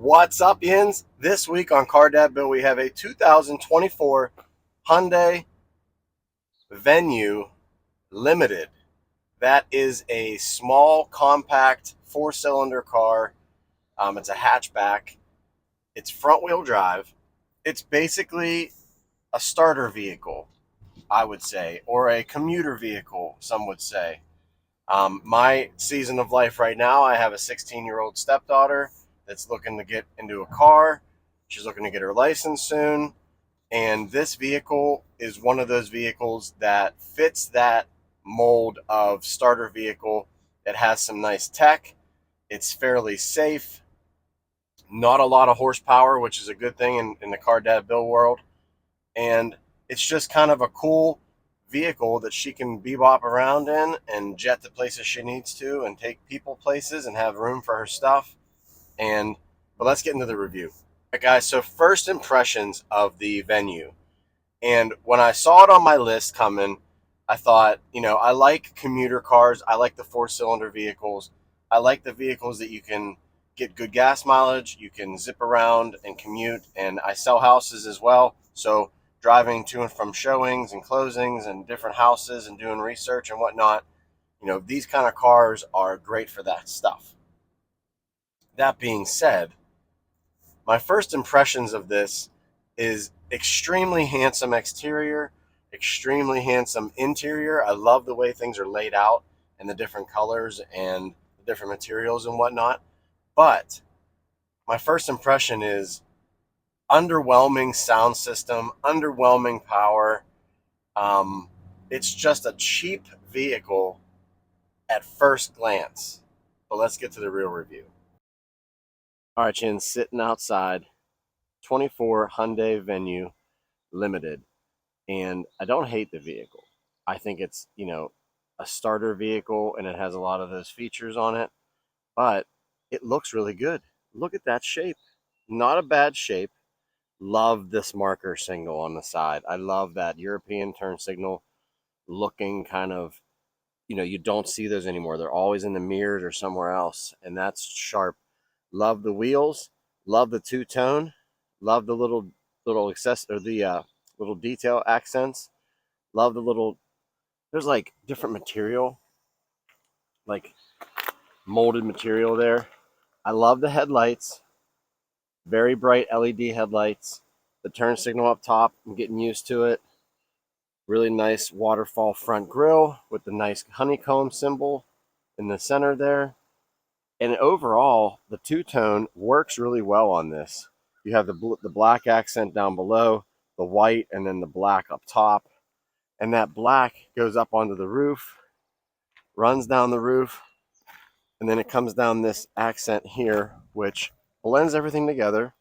What's up, Yins? This week on Car Dad Bill, we have a 2024 Hyundai Venue Limited. That is a small, compact, four-cylinder car. It's a hatchback. It's front-wheel drive. It's basically a starter vehicle, I would say, or a commuter vehicle, some would say. My season of life right now, I have a 16-year-old stepdaughter that's looking to get into a car. She's looking to get her license soon. And this vehicle is one of those vehicles that fits that mold of starter vehicle. It has some nice tech. It's fairly safe. Not a lot of horsepower, which is a good thing in the car dad bill world. And it's just kind of a cool vehicle that she can bebop around in and jet to places she needs to and take people places and have room for her stuff. But let's get into the review. All right, guys, so first impressions of the Venue. And when I saw it on my list coming, I thought, I like commuter cars. I like the four-cylinder vehicles. I like the vehicles that you can get good gas mileage. You can zip around and commute. And I sell houses as well. So driving to and from showings and closings and different houses and doing research and whatnot, these kind of cars are great for that stuff. That being said, my first impressions of this is extremely handsome exterior, extremely handsome interior. I love the way things are laid out and the different colors and the different materials and whatnot. But my first impression is underwhelming sound system, underwhelming power. It's just a cheap vehicle at first glance. But let's get to the real review. All right, Chin, sitting outside, 24 Hyundai Venue Limited. And I don't hate the vehicle. I think it's, a starter vehicle and it has a lot of those features on it, but it looks really good. Look at that shape. Not a bad shape. Love this marker signal on the side. I love that European turn signal looking kind of, you don't see those anymore. They're always in the mirrors or somewhere else, and that's sharp. Love the wheels. Love the two-tone. Love the little access or the little detail accents. Love the little, there's like different material, like molded material there. I love the headlights. Very bright LED headlights. The turn signal up top, I'm getting used to it. Really nice waterfall front grille with the nice honeycomb symbol in the center there. And overall, the two-tone works really well on this. You have the black accent down below, the white, and then the black up top. And that black goes up onto the roof, runs down the roof, and then it comes down this accent here, which blends everything together.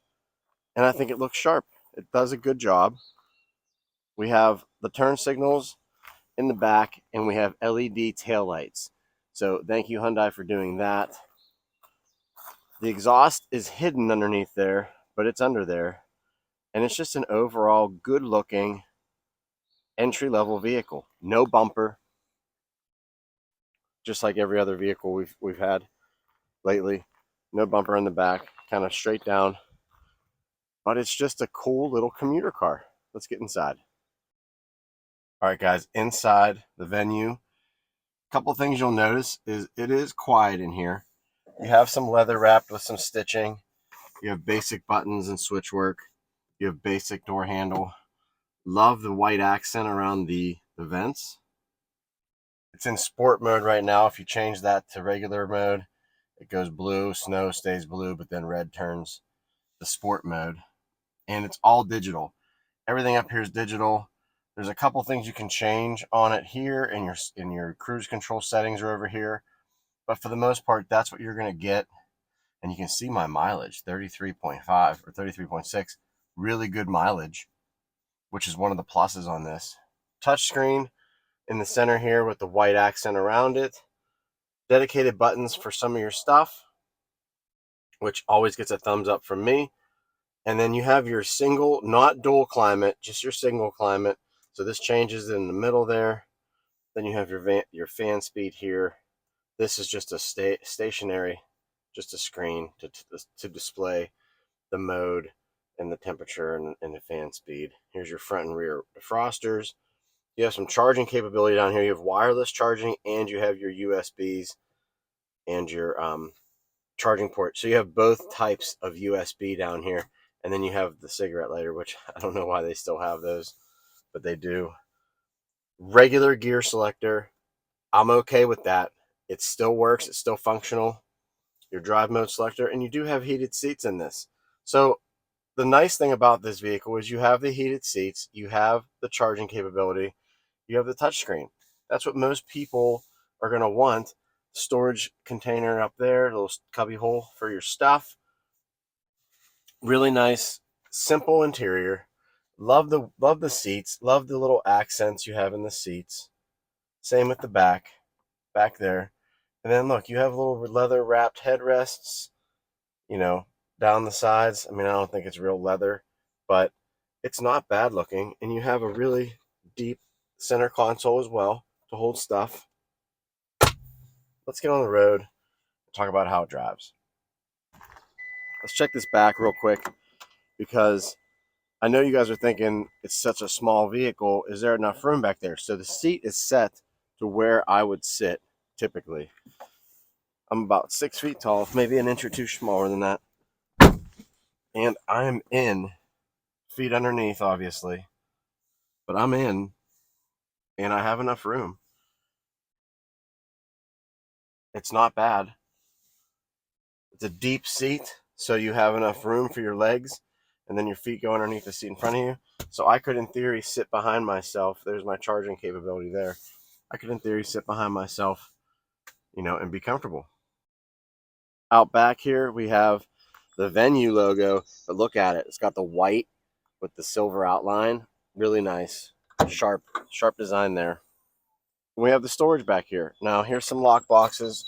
And I think it looks sharp. It does a good job. We have the turn signals in the back, and we have LED taillights. So thank you, Hyundai, for doing that. The exhaust is hidden underneath there, but it's under there. And it's just an overall good-looking entry-level vehicle. No bumper, just like every other vehicle we've had lately. No bumper in the back, kind of straight down. But it's just a cool little commuter car. Let's get inside. All right, guys, inside the Venue. A couple things you'll notice is it is quiet in here. You have some leather wrapped with some stitching. You have basic buttons and switch work. You have basic door handle. Love the white accent around the vents. It's in sport mode right now. If you change that to regular mode, it goes blue. Snow stays blue, but then red turns the sport mode. And it's all digital. Everything up here is digital. There's a couple things you can change on it here, and your cruise control settings are over here. But for the most part, that's what you're going to get. And you can see my mileage, 33.5 or 33.6. Really good mileage, which is one of the pluses on this. Touchscreen in the center here with the white accent around it. Dedicated buttons for some of your stuff, which always gets a thumbs up from me. And then you have your single, not dual climate, just your single climate. So this changes in the middle there. Then you have your fan speed here. This is just a stationary, just a screen to display the mode and the temperature and the fan speed. Here's your front and rear defrosters. You have some charging capability down here. You have wireless charging and you have your USBs and your charging port. So you have both types of USB down here. And then you have the cigarette lighter, which I don't know why they still have those, but they do. Regular gear selector. I'm okay with that. It still works. It's still functional. Your drive mode selector, and you do have heated seats in this. So the nice thing about this vehicle is you have the heated seats, you have the charging capability, you have the touchscreen. That's what most people are going to want. Storage container up there, a little cubby hole for your stuff. Really nice, simple interior. Love the seats. Love the little accents you have in the seats. Same with the back there. And then look, you have little leather wrapped headrests, you know, down the sides. I mean, I don't think it's real leather, but it's not bad looking. And you have a really deep center console as well to hold stuff. Let's get on the road and talk about how it drives. Let's check this back real quick because I know you guys are thinking it's such a small vehicle. Is there enough room back there? So the seat is set to where I would sit typically. I'm about 6 feet tall, maybe an inch or two smaller than that. And I'm in, feet underneath, obviously, but I'm in and I have enough room. It's not bad. It's a deep seat, so you have enough room for your legs, and then your feet go underneath the seat in front of you. So I could, in theory, sit behind myself. There's my charging capability there. I could, in theory, sit behind myself, and be comfortable. Out back here, we have the Venue logo, but look at it. It's got the white with the silver outline. Really nice. Sharp design there. We have the storage back here. Now, here's some lock boxes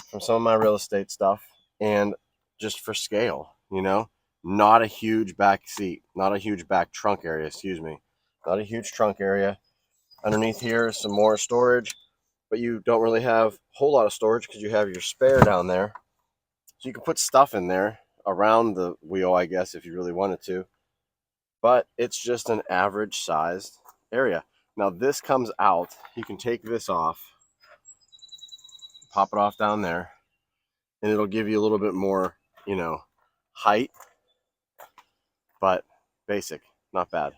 from some of my real estate stuff, and just for scale, not a huge back seat, not a huge back trunk area, excuse me, not a huge trunk area. Underneath here is some more storage, but you don't really have a whole lot of storage because you have your spare down there. So you can put stuff in there around the wheel, I guess, if you really wanted to, but it's just an average sized area. Now this comes out, you can take this off, pop it off down there, and it'll give you a little bit more, height, but basic, not bad.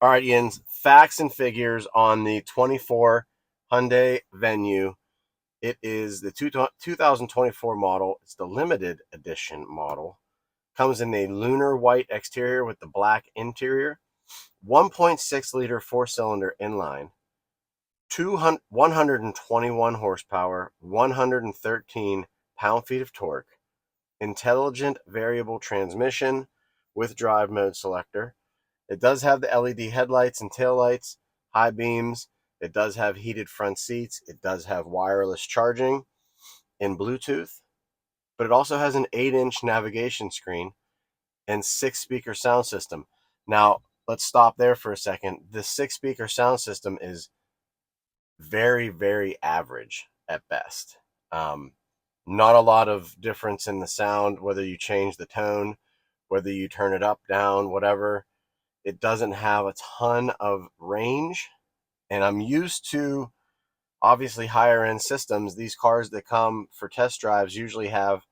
All right, Ian's facts and figures on the 24 Hyundai Venue. It is the 2024 model. It's the limited edition model. Comes in a lunar white exterior with the black interior. 1.6 liter four-cylinder inline. 121 horsepower, 113 pound-feet of torque. Intelligent variable transmission with drive mode selector. It does have the LED headlights and taillights, high beams. It does have heated front seats. It does have wireless charging and Bluetooth, but it also has an 8-inch navigation screen and 6-speaker sound system. Now, let's stop there for a second. The 6-speaker sound system is very, very average at best. Not a lot of difference in the sound, whether you change the tone, whether you turn it up, down, whatever. It doesn't have a ton of range, and I'm used to obviously higher end systems. These cars that come for test drives usually have,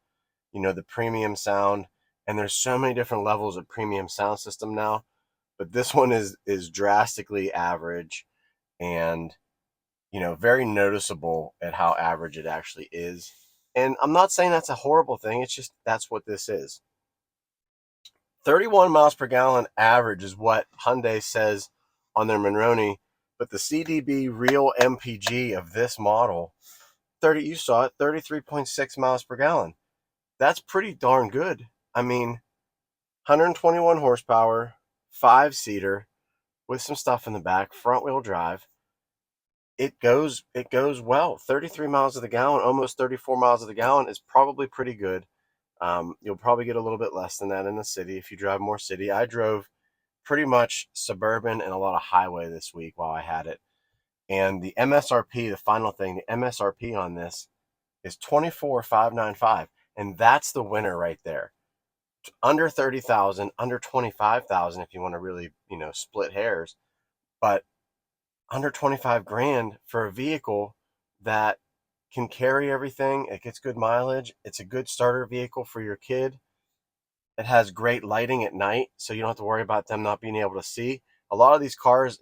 the premium sound, and there's so many different levels of premium sound system now, but this one is drastically average and, very noticeable at how average it actually is. And I'm not saying that's a horrible thing. It's just that's what this is. 31 miles per gallon average is what Hyundai says on their Monroney, but the CDB real MPG of this model, you saw it, 33.6 miles per gallon. That's pretty darn good. I mean, 121 horsepower, 5-seater with some stuff in the back, front wheel drive. It goes well. 33 miles of the gallon, almost 34 miles of the gallon is probably pretty good. You'll probably get a little bit less than that in the city if you drive more city. I drove pretty much suburban and a lot of highway this week while I had it. And the MSRP, the final thing, the MSRP on this is $24,595. And that's the winner right there. under 30,000, under 25,000 if you want to really, split hairs, but under 25 grand for a vehicle that can carry everything. It gets good mileage. It's a good starter vehicle for your kid. It has great lighting at night, so you don't have to worry about them not being able to see. A lot of these cars,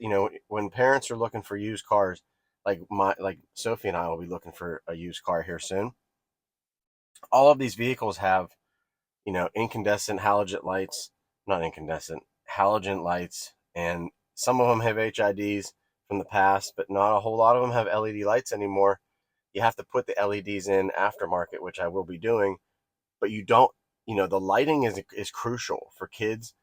when parents are looking for used cars, like Sophie and I will be looking for a used car here soon. All of these vehicles have, incandescent halogen lights, not incandescent, halogen lights, and some of them have HIDs from the past, but not a whole lot of them have LED lights anymore. You have to put the LEDs in aftermarket, which I will be doing, but you don't, the lighting is crucial for kids,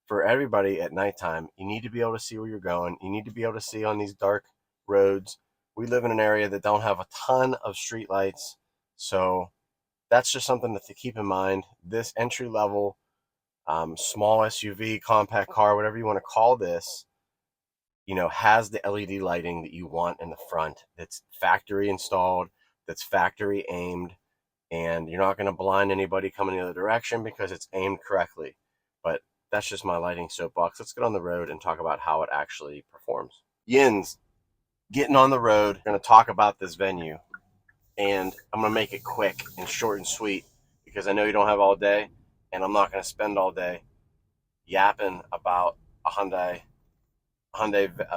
for everybody at nighttime. You need to be able to see where you're going. You need to be able to see on these dark roads. We live in an area that don't have a ton of street lights, so that's just something to keep in mind. This entry level, small SUV, compact car, whatever you want to call this, has the LED lighting that you want in the front. That's factory installed, that's factory aimed, and you're not going to blind anybody coming the other direction because it's aimed correctly. But that's just my lighting soapbox. Let's get on the road and talk about how it actually performs. Yins, getting on the road, we're going to talk about this venue, and I'm going to make it quick and short and sweet because I know you don't have all day, and I'm not going to spend all day yapping about a Hyundai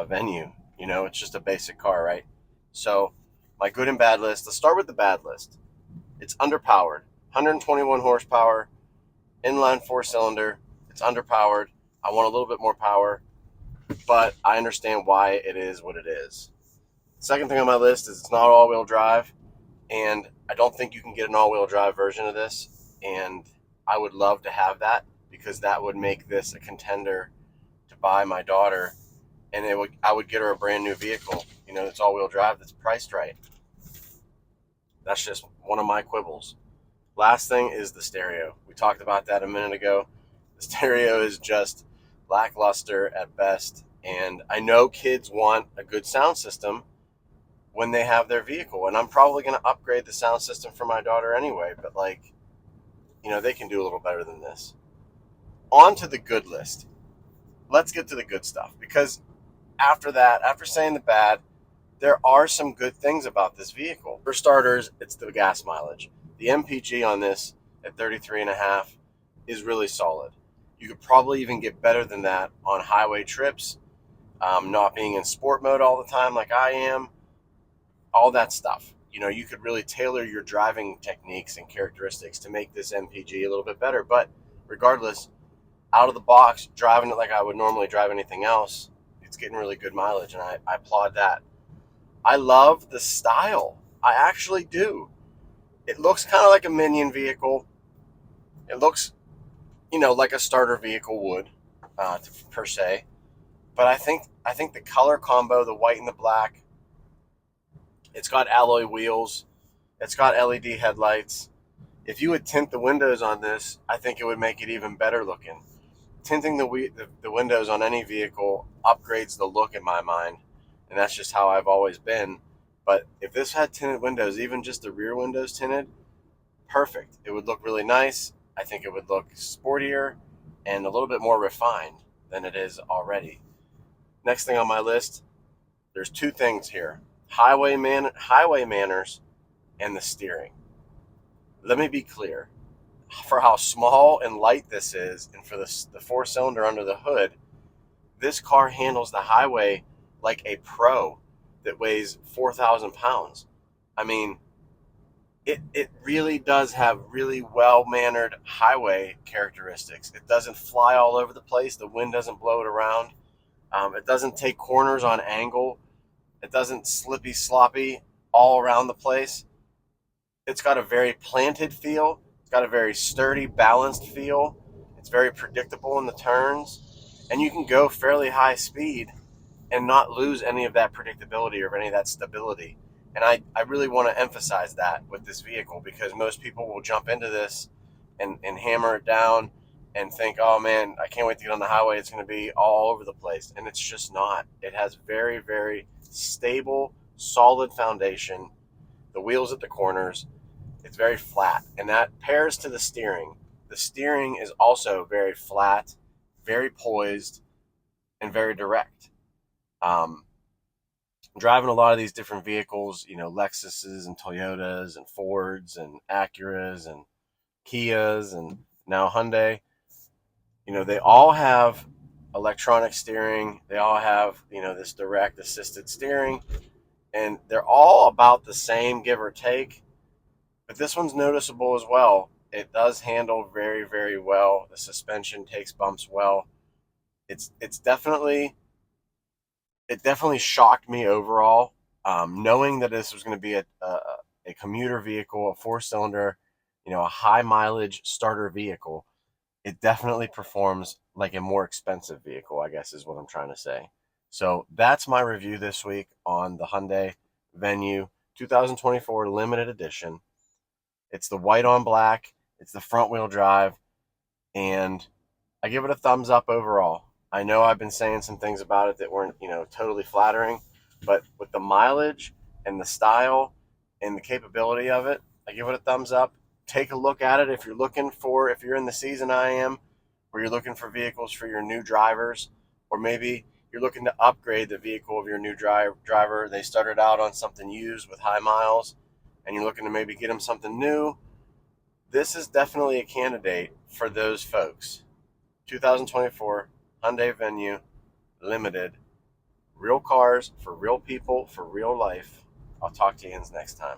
venue. It's just a basic car, right? So my good and bad list. Let's start with the bad list. It's underpowered, 121 horsepower, inline four-cylinder. It's underpowered. I want a little bit more power, but I understand why it is what it is. Second thing on my list is it's not all-wheel drive, and I don't think you can get an all-wheel drive version of this, and I would love to have that because that would make this a contender to buy my daughter, and I would get her a brand new vehicle, that's all-wheel drive, that's priced right. That's just one of my quibbles. Last thing is the stereo. We talked about that a minute ago. The stereo is just lackluster at best, and I know kids want a good sound system when they have their vehicle, and I'm probably going to upgrade the sound system for my daughter anyway, but they can do a little better than this. On to the good list. Let's get to the good stuff, because after saying the bad, there are some good things about this vehicle. For starters, it's the gas mileage. The MPG on this at 33.5 is really solid. You could probably even get better than that on highway trips, not being in sport mode all the time like I am, all that stuff. You could really tailor your driving techniques and characteristics to make this MPG a little bit better. But regardless, out of the box, driving it like I would normally drive anything else, it's getting really good mileage, and I applaud that. I love the style. I actually do. It looks kind of like a minion vehicle. It looks, like a starter vehicle would, per se. But I think the color combo, the white and the black, it's got alloy wheels, it's got LED headlights. If you would tint the windows on this, I think it would make it even better looking. Tinting the windows on any vehicle upgrades the look in my mind, and that's just how I've always been. But if this had tinted windows, even just the rear windows tinted, perfect. It would look really nice. I think it would look sportier and a little bit more refined than it is already. Next thing on my list, there's two things here: highway manners and the steering. Let me be clear. For how small and light this is, and for the four-cylinder under the hood, this car handles the highway like a pro that weighs 4,000 pounds. I mean, it really does have really well-mannered highway characteristics. It doesn't fly all over the place. The wind doesn't blow it around. It doesn't take corners on angle. It doesn't slippy sloppy all around the place. It's got a very planted feel. It's got a very sturdy, balanced feel. It's very predictable in the turns, and you can go fairly high speed and not lose any of that predictability or any of that stability. And I really want to emphasize that with this vehicle, because most people will jump into this and hammer it down and think, oh man, I can't wait to get on the highway. It's going to be all over the place. And it's just not. It has very, very stable, solid foundation. The wheels at the corners, it's very flat. And that pairs to the steering. the steering is also very flat, very poised, and very direct. Um, Driving a lot of these different vehicles, Lexuses and Toyotas and Fords and Acuras and Kias and now Hyundai, they all have electronic steering. They all have, this direct assisted steering, and they're all about the same, give or take. But this one's noticeable as well. It does handle very, very well. The suspension takes bumps well. It's definitely it definitely shocked me overall, knowing that this was going to be a commuter vehicle, a four-cylinder, a high mileage starter vehicle. It definitely performs like a more expensive vehicle, I guess is what I'm trying to say. So that's my review this week on the Hyundai Venue 2024 limited edition. It's the white on black, it's the front wheel drive, and I give it a thumbs up overall. I know I've been saying some things about it that weren't, totally flattering, but with the mileage and the style and the capability of it, I give it a thumbs up. Take a look at it if you're in the season I am, where you're looking for vehicles for your new drivers, or maybe you're looking to upgrade the vehicle of your new driver. They started out on something used with high miles, and you're looking to maybe get them something new. This is definitely a candidate for those folks. 2024 Hyundai Venue Limited. Real cars for real people for real life. I'll talk to you next time.